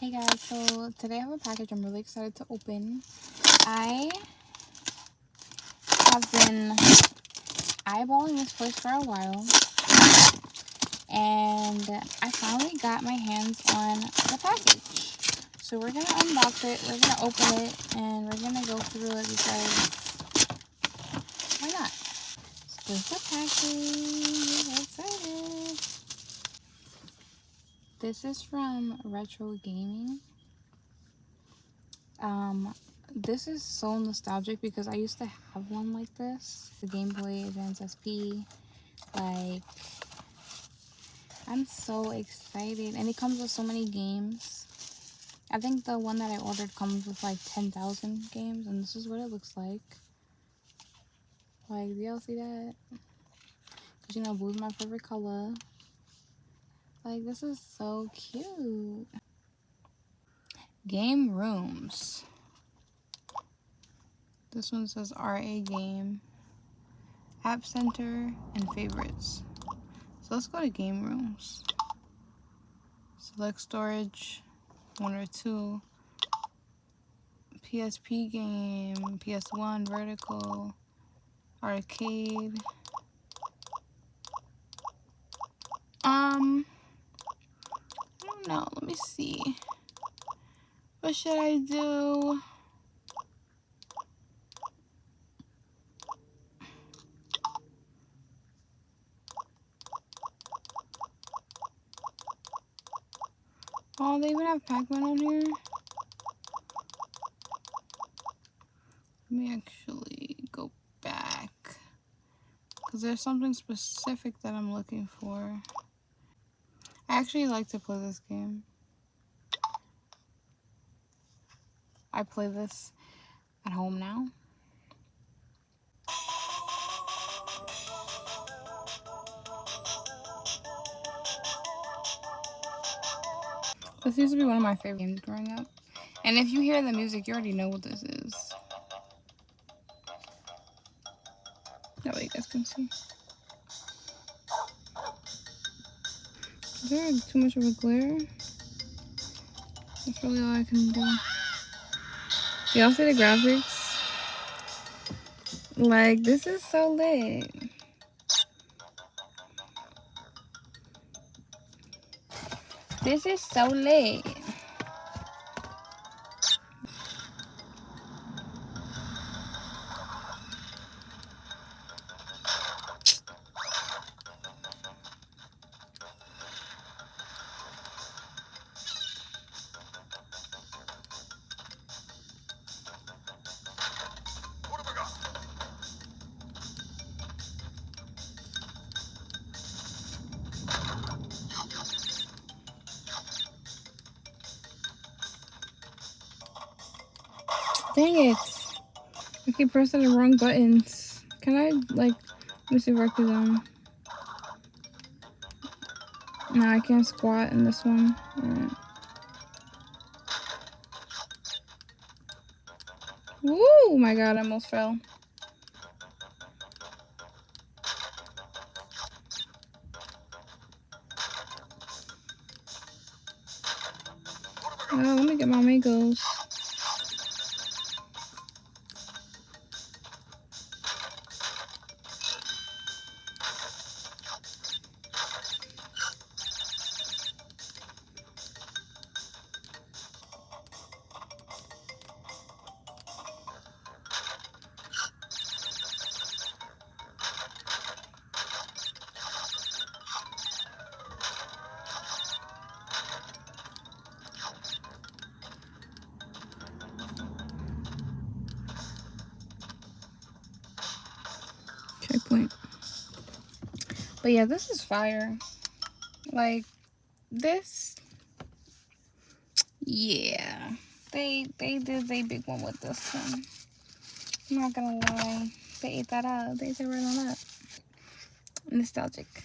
Hey guys, so today I have a package I'm really excited to open. I have been eyeballing this place for a while, and I finally got my hands on the package. So we're gonna unbox it, we're gonna open it, and we're gonna go through it because why not? So there's the package. I'm excited. This is from Retro Gaming. This is so nostalgic because I used to have one like this, the Game Boy Advance SP. Like, I'm so excited, and it comes with so many games. I think the one that I ordered comes with like 10,000 games, and this is what it looks like. Like, do y'all see that? Because, you know, blue is my favorite color. Like, this is so cute. Game rooms. This one says RA Game, App Center, and Favorites. So let's go to game rooms. Select storage, 1 or 2. PSP game, PS1, vertical, arcade. I don't know, let me see. What should I do? Oh, they even have Pac-Man on here? Let me actually go back, because there's something specific that I'm looking for. I actually like to play this game. I play this at home now. This used to be one of my favorite games growing up. And if you hear the music, you already know what this is. That way you guys can see. Is there too much of a glare? That's really all I can do. Y'all see the graphics? Like, this is so lit. This is so lit. Dang it. I keep pressing the wrong buttons. Can I, like, let me see if I can, no, I can't squat in this one. Alright. Woo! My god, I almost fell. Oh, let me get my mangoes. Checkpoint. But yeah, this is fire. Like, this, yeah, they did a big one with this one. I'm not gonna lie, they ate that up. They ate it right on up. Nostalgic.